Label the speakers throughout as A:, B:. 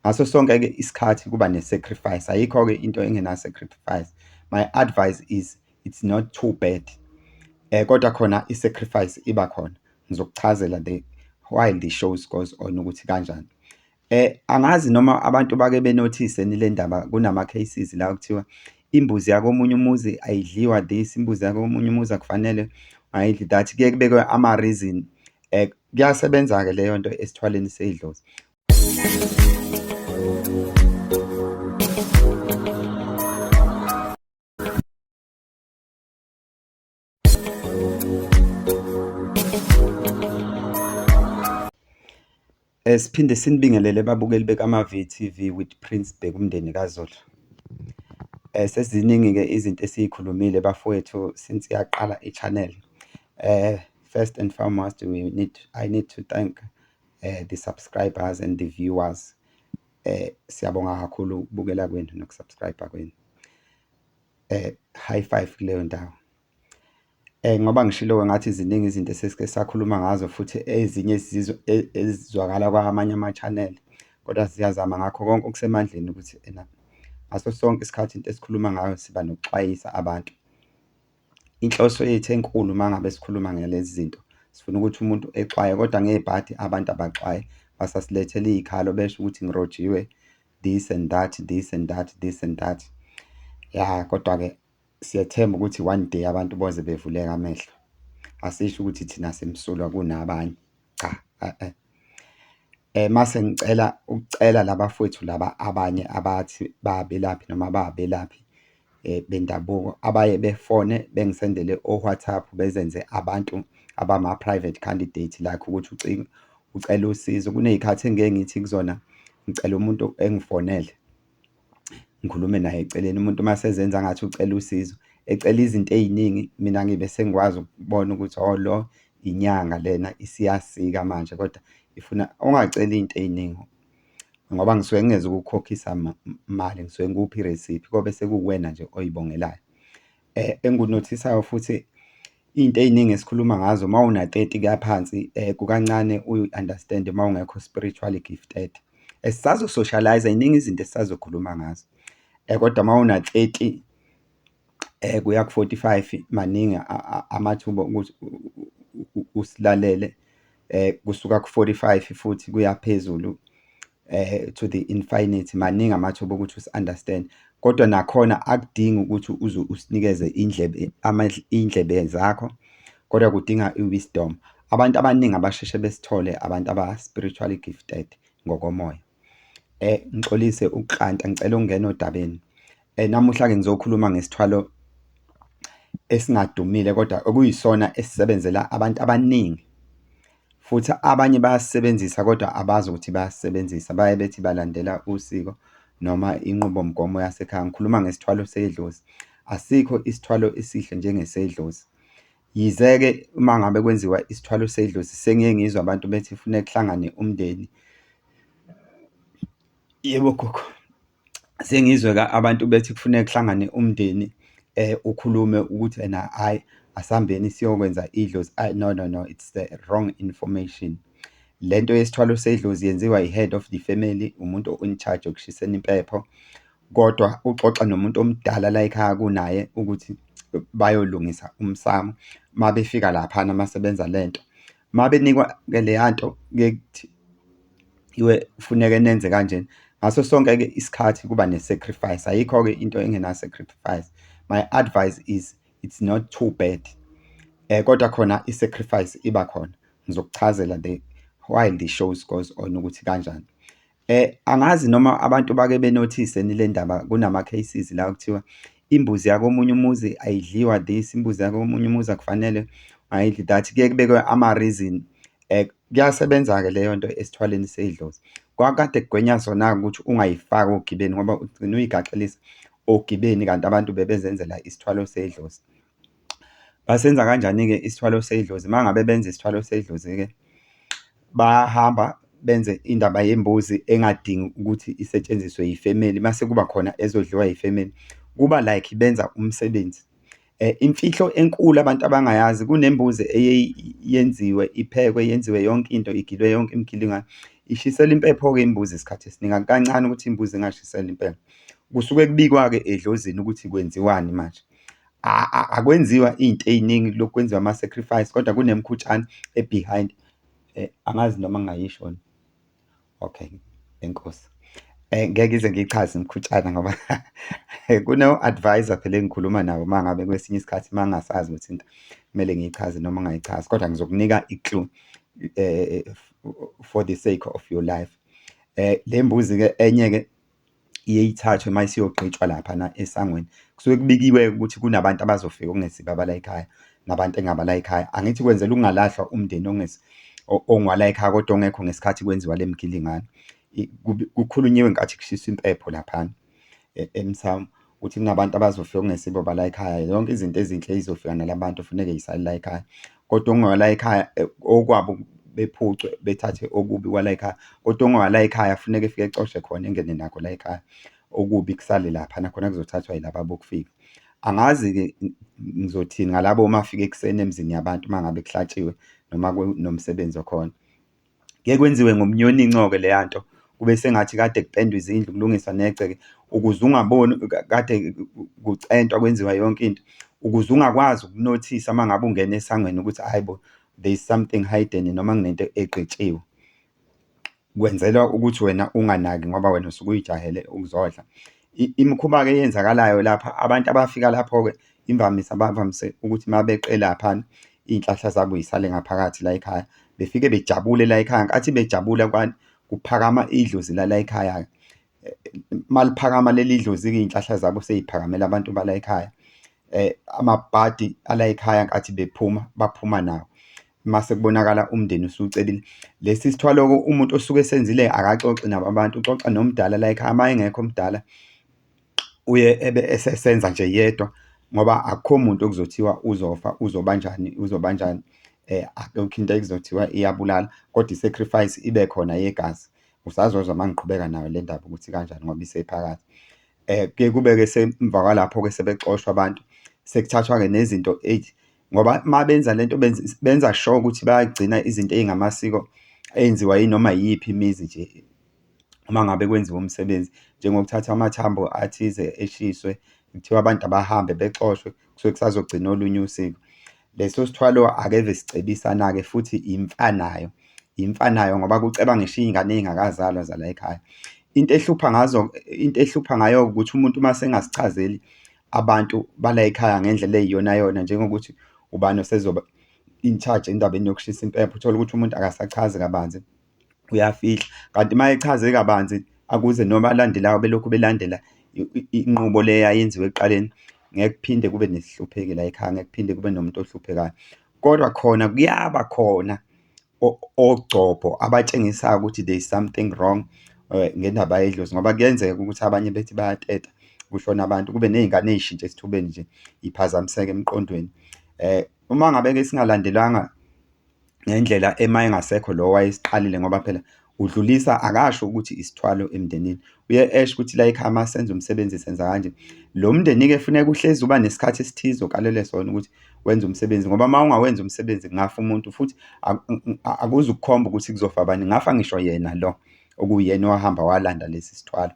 A: ngaso sonke-ke isikhathi kuba ne-sacrifice, ayikho-ke into engena-sacrifice. My advice is it's not too bad. Kodwa khona i-sacrifice iba khona. Ngizokuchazela while the show goes on ukuthi kanjani. Angazi noma abantu bake benothise le ndaba, kunama-cases la kuthiwa imbuzi yakomunye umuzi ayidliwa this, imbuzi yakomunye umuzi akufanele ayidli that. Kuye kubekwe ama-reason. Kuyasebenza-ke leyo nto esithwaleni sey'dlozi. Siphinde sinibingelele babukeli bekama-VTV with Prince Bheka umndeni kaZulu. Seziningi-ke izinto esiyikhulumile bafowethu since yaqala i-channel. First and foremost, I need to thank the subscribers and the viewers. Siyabonga kakhulu ukubukela kwenu nokusubscribe kwenu. High five kuleyo ndawo. Ngoba ngishilo ngathi ziningi izinto esesike sakhuluma ngazo futhi ezinye ezizwakala kwamanye ama-channel, kodwa siyazama ngakho konke okusemandleni ukuthi ngaso sonke isikhathi into esikhuluma ngayo siba nokuxwayisa abantu. Inhloso yethu enkulu mangabe sikhuluma ngalezi zinto sifuna ukuthi umuntu exwaye, kodwa ngebhadi abantu abaxwaye basasilethela izikhalo besho ukuthi ngirojiwe this and that, this and that, this and that. Ya, kodwa-ke siyethemba ukuthi one day abantu boze bevuleka amehlo. Asisho ukuthi thina simsulwa kunabanye. Cha, mase ngicela ukucela labafowethu laba abanye abathi babelaphi noma babelaphi bendabuko abaye befone bengisendele o-WhatsApp bezenze abantu abama-private candidate like ukuthi ucela usizo. Kuney'khathi engeke ngithi kuzona ngicela umuntu engifonele ngikhulume naye eceleni, umuntu masezenza ngathi ucela usizo ecela izinto ey'ningi, mina ngibe sengikwazi ukubona ukuthi lo inyanga lena isiyasika manje, kodwa ifuna ungaceli iy'nto ey'ningi ngoba ngisuke ngingeze ukukukhokhisa mali, ngisuke ngikuphi iresiphi kobe sekuwena nje oyibongelayo. Engunothisayo futhi iy'nto ey'ningi esikhuluma ngazo ma una-30 kuya phansi kukancane uyi-understand ma ungekho spiritually gifted. Sisazo-socialize, iningi izinto esisazokhuluma ngazo. Kodwa ma una-30 kuya ku-45 maningi amathuba ukuthi usilalele, kusuka ku-45 futhi kuya phezulu to the infinite, maningi amathuba ukuthi usi-understand. Kodwa nakhona akudingi ukuthi uze usinikeze iy'ndlebe zakho, kodwa kudinga i-wisdom. Abantu abaningi abasheshe besithole abantu aba-spiritually gifted ngokomoya. Ngixolise ukuklanta, ngicela ukungena odabeni. Namuhla-ke ngizokhuluma ngesithwalo esingadumile kodwa okuyisona esisebenzela abantu abaningi, futhi abanye bayasisebenzisa kodwa abazi ukuthi bayasisebenzisa, baye bethi balandela usiko noma inqubomgomo yasekhaya. Ngikhuluma ngesithwalo sedlozi. Asikho isithwalo esihle njengesedlozi. Yize-ke uma ngabe kwenziwa isithwalo sedlozi sengiye ngizwa abantu bethi kufuneka kuhlangane umndeni. Yebo gogo, sengizwe-ke abantu bethi kufuneka kuhlangane umndeni ukhulume ukuthi hayi asihambeni siyokwenza idlozi. No, it's the wrong information. Lento yesithwalo sedlozi yenziwa i-head of the family, umuntu in charge yokushiseni impepho, kodwa uxoxa nomuntu omdala la ekhaya kunaye ukuthi bayolungisa umsamo. Ma befika laphana masebenza lento, ma benikwa-ke leya nto kuthi iwe kufuneka nenze kanjena. Ngaso sonke-ke isikhathi kuba ne-sacrifice, ayikho-ke into engena-sacrifice. My advice is it's not too bad. Kodwa khona i-sacrifice iba khona. Ngizokuchazela while the show goes on ukuthi kanjani. Angazi noma abantu bake benothise le ndaba, kunama-cases la kuthiwa imbuzi yakomunye umuzi ayidliwa this, imbuzi yakomunye umuzi akufanele ayidli that. Kuye kubekwe ama-reason. Kuyasebenza-ke leyo nto esithwaleni sey'dlozi. Kwakade kugwenya zona-ke ukuthi ungayifaki ogibeni ngoba ugcina uyigaxelisa ogibeni, kanti abantu bebezenzela isithwalo sedlozi. Basenza kanjani-ke isithwalo sedlozi? Uma ngabe benza isithwalo sedlozi-ke bahamba benze indaba yembuzi engadingi ukuthi isetshenziswe yifemeli, mase kuba khona ezodliwa yifemeli, kuba like benza umsebenzi. Imfihlo enkulu abantu abangayazi, kunembuzi yenziwe iphekwe, yenziwe yonke into, igilwe yonke imigilingwane, Ishisela impepho-ke imbuzi isikhathi esiningi, kancane ukuthi imbuzi ingashiselwa impepho. Kusuke kubikwa-ke edlozini ukuthi kwenziwani manje. Akwenziwa into ey'ningi lokhu kwenziwa ama-sacrifice, kodwa kunemkhutshana e-behind. Angazi noma ngingayisho yini. Okay, enkosi. Ngeke ngize ngiyichaze imkhutshana ngoba kuno-advisor phela engikhuluma nawo uma ngabe kwesinye isikhathi uma ngingasazi ukuthi into kumele ngiyichaze noma ngingayichazi, kodwa ngizokunika i-clue for the sake of your life. Le mbuzi-ke enye-ke iye ithathwe uma isiyogqitshwa laphana esangweni. Kusuke kubikiwe ukuthi kunabantu abazofika okungesibo abala ekhaya, nabantu engabala ekhaya. Angithi kwenzela ukungalahlwa umndeni ongwala ekhaya kodwa ongekho ngesikhathi kwenziwa le mgilingane. Kukhulunyiwe nkathi kushiswa impepho laphana emsamu ukuthi kunabantu abazofika okungesibo bala ekhaya. Yonke izinto ezinhle izofika nalabantu kufuneke yisale la ekhaya, kodwa ongwala ekhaya okwabo bephucwe bethathe okubi kwala ekhaya, kodwa ongwala ekhaya kufuneka efike ecoshe khona engene nakho la ekhaya, okubi kusale laphana khona kuzothathwa yilaba bokufika. Angazi-ke ngizothini ngalabo mafika ekuseni emzini yabantu uma ngabe kuhlatshiwe noma kunomsebenzi okhona. Kuye kwenziwe ngomnyoninco-ke leya nto, kube sengathi kade kupendwe izindlu, kulungiswa negceke, ukuze ungaboni kade kucentwa kwenziwa yonke into, ukuze ungakwazi ukunothisa uma ngabe ungena esangweni ukuthi hayi bo, there is something hidden noma kunento egqitshiwe. Kwenzelwa ukuthi wena unganaki ngoba wena usuke uyijahele ukuzodla. Imikhuba-ke eyenzakalayo lapha, abantu abafika lapho-ke imvamisa bavamise ukuthi uma beqe laphana iy'nhlahla zabo yisale ngaphakathi la ekhaya, befike bejabule la ekhaya. Nkathi bejabula kuphakama idlozi la ekhaya. Maliphakama leli dlozi-ke iy'nhlahla zabo sey'phakamela abantu bala ekhaya. Amabhadi ala ekhaya nkathi baphuma nawo. Mase kubonakala umndeni usucebile. Lesi sithwalo-ke umuntu osuke esenzile akaxoxi nabo abantu, uxoxa nomdala la ekhaya. Uma engekho omdala uye ebe esesenza nje yedwa ngoba akukho muntu okuzothiwa uzofa, uzobanjani. Akukho into ekuzothiwa iyabulala, kodwa i-sacrifice ibe khona yegazi. Usazozwa uma ngiqhubeka nayo le ndaba ukuthi kanjani ngoba isephakathi. Kuye kube-ke semva kwalapho-ke sebexoshwa abantu, sekuthathwa-ke nezinto ngoba uma benza lento benza sure ukuthi bayagcina izinto ey'ngamasiko enziwa yinoma yiyiphi imizi nje uma ngabe kwenziwa umsebenzi, njengokuthatha amathambo athize eshiswe, kuthiwa abantu abahambe bexoshwe, kusuke kusazogcina olunye usiko. Leso sithwalo akeve sicebisana-ke futhi imfanayo ngoba kuceba ngisho iy'ngane ey'ngakazalwa zala ekhaya. Into ehlupha ngayo ukuthi umuntu uma sengasichazeli abantu bala ekhaya ngendlela eyiyonayona, njengokuthi ubani osezoba in charge endabeni yokushisa impepho, uthole ukuthi umuntu akasachazi kabanzi, uyafihla. Kanti uma echaze kabanzi akuze noma alandelayo belokhu belandela inqubo le yayenziwa ekuqaleni, ngeke kuphinde kube nesihlupheki la ekhaya, ngeke kuphinde kube nomuntu ohluphekayo. Kodwa khona kuyaba khona ogcobho abatshengisayo ukuthi there is something wrong ngendaba yedlozi, ngoba kuyenzeka ukuthi abanye bethi bayateta kushona abantu, kube ney'ngane ey'shintshe esithubeni nje, iphazamiseke emqondweni. Uma ngabe-ke singalandelanga ngendlela ema engasekho lo wayesiqalile, ngoba phela udlulisa akasho ukuthi isithwalo emndenini, uye esho ukuthi la ekhaya uma senza umsebenzi senza kanje. Lo mndeni-ke funeka uhlezi uba nesikhathi esithize okalelwe sona ukuthi wenze umsebenzi, ngoba uma ungawenza umsebenzi kungafa umuntu, futhi akuzukukhomba ukuthi kuzofa abanye. Ngafa ngisho yena lo okuyena owahamba walanda lesi sithwalo.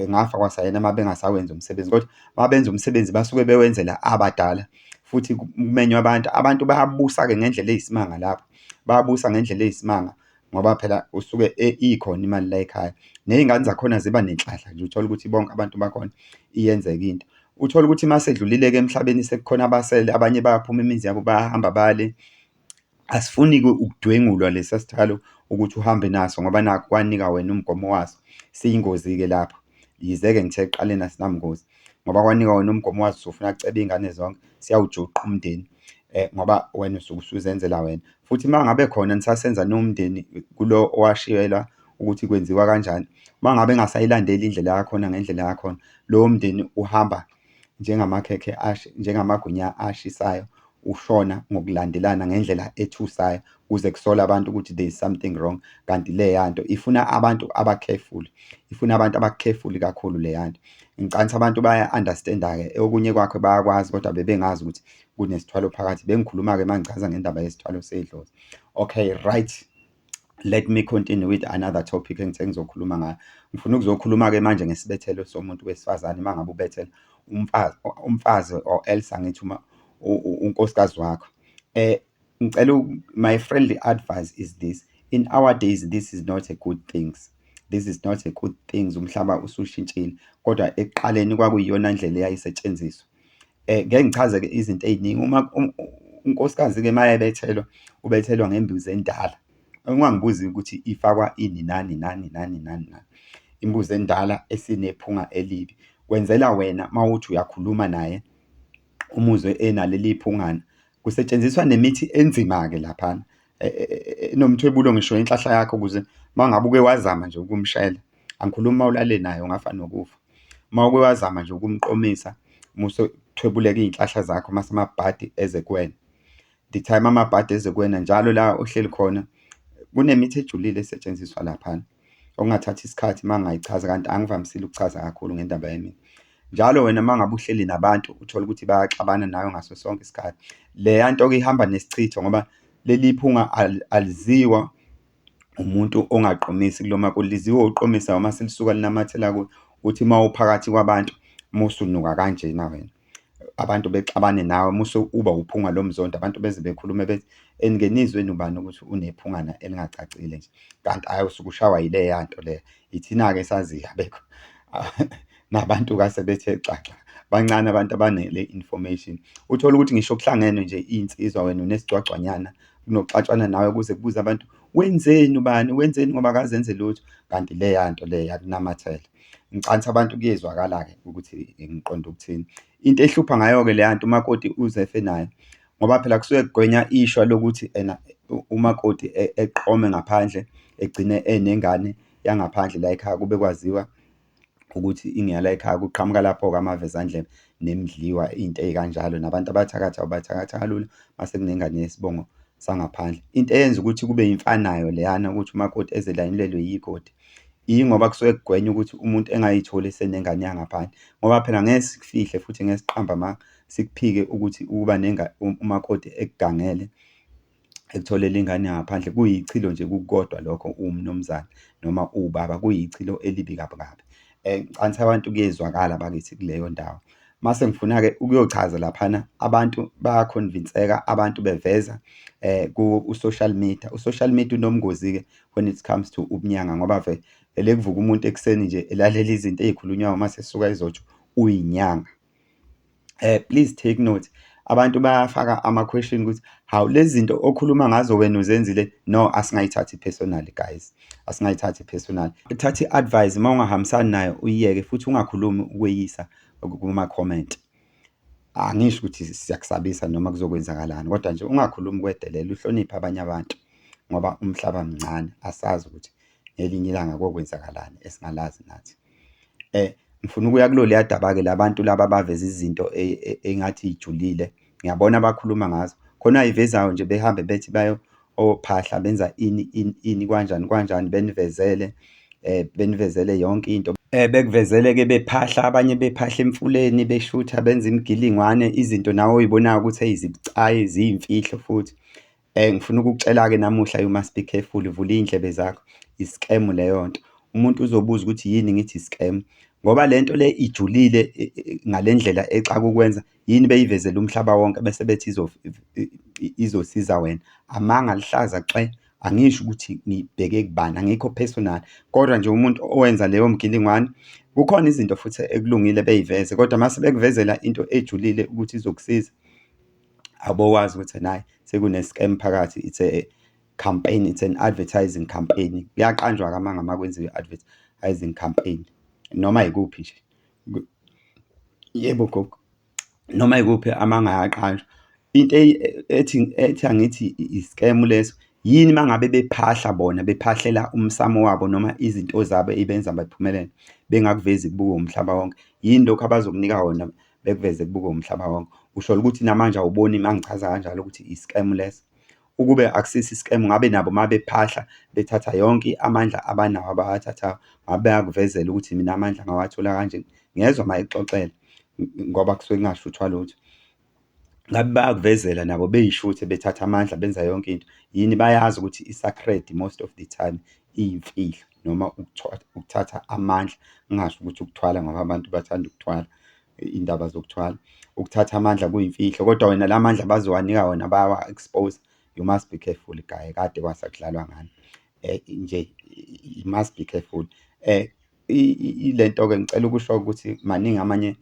A: Ngafa kwasayena uma bengasawenza umsebenzi, kodwa uma benza umsebenzi basuke bewenzela abadala. Futhi kumenywa abantu bayabusa-ke ngendlela eyisimanga lapho, bayabusa ngendlela eyisimanga ngoba phela usuke ikhona imali la ekhaya. Ney'ngane zakhona ziba nenhlahla nje, uthole ukuthi bonke abantu bakhona iyenzeka into. Uthole ukuthi uma sedlulile-ke emhlabeni sekukhona abasele, abanye bayaphuma imizi yabo bayahamba bale. Asifuni-ke ukudwengulwa lesa sithalo ukuthi uhambe naso ngoba nakho kwanika wena umgomo waso. Siyingozi-ke lapho, yize-ke ngithe ekuqaleni asinamngozi ngoba kwanika wena umgomo waso usufuna kuceba iy'ngane zonke, siyawujuqa umndeni ngoba wena usuke usuzenzela wena. Futhi uma ngabe khona nisasenza nomndeni kulo owashiyelwa ukuthi kwenziwa kanjani, uma ngabe engasayilandeli indlela yakhona ngendlela yakhona, lowo mndeni uhamba njengamagwinya ashisayo, ushona ngokulandelana ngendlela ethusayo ukuze kusolwe abantu ukuthi there is something wrong. Kanti leya nto ifuna abantu aba-careful, ifuna abantu aba-careful kakhulu leya nto. Ngicabanga ukuthi abantu baya-understand-a-ke, okunye kwakho bayakwazi kodwa bebengazi ukuthi kunesithwalo phakathi. Bengikhuluma-ke uma ngichaza ngendaba yesithwalo sedlozi. Okay, right. let me continue with another topic engithe ngizokhuluma ngayo. Ngifuna ukuzokhuluma-ke manje ngesibethelo somuntu wesifazane uma ngabe ubethela umfazi or else angithi unkosikazi wakho. My friendly advice is this: in our days, this is not a good things. This is not a good things. Umhlaba usushintshile, kodwa ekuqaleni kwakuyiyona ndlela eyayisetshenziswa. Ngeke ngichaze-ke izinto ey'ningi. Uma unkosikazi-ke uma ebethelwa, ubethelwa ngembuzi endala. Ungangibuzi ukuthi ifakwa ini nani nani nani nani nani. Imbuzi endala esinephunga elibi. Kwenzela wena uma uthi uyakhuluma naye umuzwe enaleli phungana. Kusetshenziswa nemithi enzima-ke laphana, enomthwebulo ngisho inhlahla yakho, ukuze uma ngabe uke wazama nje ukumshela, angikhulumi uma ulale naye ungafa nokufa. Uma uke wazama nje ukumqomisa, musothwebuleka iy'nhlahla zakho, mase amabhadi eze kuwena. The time amabhadi eze kuwena, njalo la ohleli khona kunemithi ejulile esetshenziswa laphana, okungathatha isikhathi uma ngayichaza, kanti angivamisile ukuchaza kakhulu ngendaba yemithi. Njalo wena uma ngabe uhleli nabantu uthola ukuthi bayaxabana nayo ngaso sonke isikhathi, leya nto-ke ihamba nesichitho, ngoba leli phunga aliziwa umuntu ongaqomisi kulo makoti, liziwa uqomisa uma selisuka linamathela kuwe, uthi uma uphakathi kwabantu musunuka kanjena wena, abantu bexabane nawe, uba uphunga lomzondo, abantu beze bekhulume bethi engenizweni ubani ukuthi unephungana elingacacile nje, kanti hhayi usuke ushawa yileya nto leya. Ithina-ke esaziyo abekho nabantu kasebethe xaxa, bancane abantu abanele information. Uthole ukuthi ngisho kuhlangenwe nje iy'nsizwa, wena unesigcwagcwanyana, kunokuxatshwana nawe kuze kubuze abantu, wenzeni ubani, wenzeni, ngoba akazenze lutho, kanti leya nto leya yakunamathela. Ngicabanga abantu kuyezwakala-ke ukuthi ngiqonda ukuthini. Into ehlupha ngayo-ke leya nto umakoti uzefe nayo, ngoba phela kusuke kugwenya ishwa lokuthi umakoti eqome ngaphandle, egcine enengane yangaphandle la ekhaya, kube kwaziwa ukuthi ingeyala ekhaya. Kuqhamuka lapho-ke amavezandlebe nemidliwa, into ey'kanjalo, nabantu abathakatha bathakatha kalula mase kunengane yesibongo sangaphandle. Into eyenza ukuthi kube yimfanayo leyana ukuthi umakoti eze layinilelwe yigodi, yingoba kusuke kugwenywa ukuthi umuntu engayitholi esenengane yangaphandle. Ngoba phela ngeke sikufihle futhi ngeke siqamba ma sikuphike ukuthi ukuba umakoti ekugangele ekutholela ingane yangaphandle kuyichilo nje kukodwa lokho, uwumnumzane noma uwubaba, kuyichilo elibi kabi kabi. Ngicabanga abantu kuyezwakala bakithi kuleyo ndawo. Mase ngifuna-ke ukuyochaza laphana, abantu bayakhonvinseka, abantu beveza ku-social media. U-social media unomngozi-ke when it comes to ubunyanga, ngoba vele kuvuka umuntu ekuseni nje elalela izinto ey'khulunywayo mase esuka ezotsho uyinyanga. Please take note, abantu bayafaka ama-question ukuthi hawu lezi zinto okhuluma ngazo wena uzenzile. No, asingayithathi personally guys, asingayithathi personally. Uthathe i-advice, uma ungahambisani nayo uyiyeke, futhi ungakhulumi ukweyisa kuma-comment. Angisho ukuthi siyakusabisa noma kuzokwenzakalani, kodwa nje ungakhulumi kwedelela, uhloniphe abanye abantu, ngoba umhlaba mncane, asazi ukuthi ngelinye ilanga kokwenzakalani esingalazi nathi. Ngifuna ukuya kulo leya daba-ke labantu laba baveza izinto engathi iy'julile. Ngiyabona bakhuluma ngazo, khona ay'vezayo nje behambe bethi ophahla benza ini kanjani kanjani, benivezele yonke into. Bekuvezele-ke bephahla, abanye bephahla emfuleni, beshutha, benza imigilingwane, izinto nawe oy'bonayo ukuthi eyizibucayi, ziyimfihlo futhi. Ngifuna ukukutshela-ke namuhla, you must be careful, vula iy'ndlebe zakho. I-scam leyo nto. Umuntu uzobuza ukuthi yini ngithi i-scam, ngoba le nto le ijulile ngale ndlela exaka ukwenza, yini beyivezele umhlaba wonke bese bethi izosiza wena. Amanga lihlaza cwe. Angisho ukuthi ngibheke kubani, angikho personal, kodwa nje umuntu owenza leyo mgilingwane, kukhona izinto futhi ekulungile beyiveze, kodwa mase bekuvezela into ejulile ukuthi izokusiza, abowazi ukuthi nayi sekune-scam phakathi. It's a campaign, it's an advertising campaign. Kuyaqanjwa-ke amanga uma kwenziwa i-advertising campaign, noma yikuphi nje. Yebo gogo, noma yikuphi amanga ayaqanjwa. Into ethi angithi i-scam leso, yini uma ngabe bephahla bona, bephahlela umsamo wabo noma izinto zabo ebenza baphumelele, bengakuvezi kubuke umhlaba wonke. Yini lokhu abazokunika wona bekuveze kubuke umhlaba wonke? Usho ukuthi namanje awuboni uma ngichaza kanjalo ukuthi i-scam leso? Ukube akusisi i-scam, ngabe nabo uma bephahla bethatha yonke amandla abanawo abawathathayo, ngabe beyakuvezela ukuthi mina amandla ngawathola kanje? Ngezwa mayexoxela, ngoba kusuke kungashuthwa lutho. ngabe bayakuvezela nabo beyishuthi bethatha amandla benza yonke into yini bayazi ukuthi i-sacred most of the time iyimfihlo noma ukuthatha amandla ngingasho ukuthi ukuthwala ngoba abantu bathanda ukuthwala indaba zokuthwala ukuthatha amandla kuyimfihlo kodwa wena la mandla bazowanika wona bayawa-expose. You must be careful guy kade kwasakudlalwa ngani nje you must be careful. Le nto-ke ngicela ukusho ukuthi maningi amanye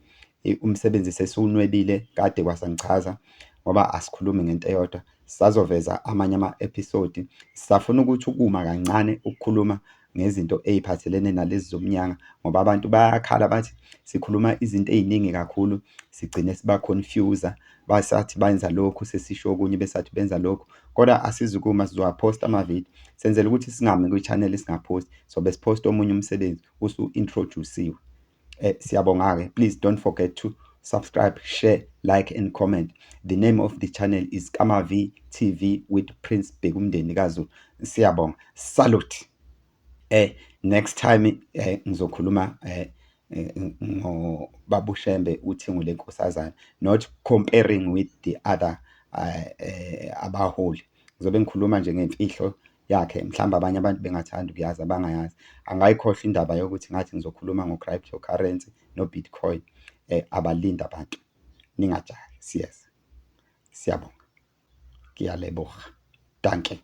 A: umsebenzi sesiwunwebile kade kwasangichaza ngoba asikhulumi ngento eyodwa sisazoveza amanye ama-episode. Sisafuna ukuthi ukuma kancane ukukhuluma ngezinto ey'phathelene nalezi zomnyaka ngoba abantu bayakhala bathi sikhuluma izinto ey'ningi kakhulu sigcine siba-confuse-a basathi benza lokhu sesisho okunye besathi benza lokhu kodwa asizukuma sizowaphosta amavidiyo senzela ukuthi singami kwi-channel singaphosti sobe siphosta omunye umsebenzi usu-introduce-iwe. Siyabonga-ke. Please don't forget to subscribe, share, like and comment. The name of the channel is Kamavi TV with Prince Bheki kaZulu. Siyabonga. Salute. Next time ngizokhuluma ngoBaba uShembe uThengule lenkosazana, not comparing with the other abaholi. Ngizobe ngikhuluma nje ngemfihlo yakhe mhlawumbe abanye abantu bengathanda ukuyazi abangayazi. Angayikhohlwa indaba yokuthi ngathi ngizokhuluma ngo-cryptocurrency no-Bitcoin. Abalinde abantu ningajahi siyeza. Siyabonga. Ngiyaleboga. Danke.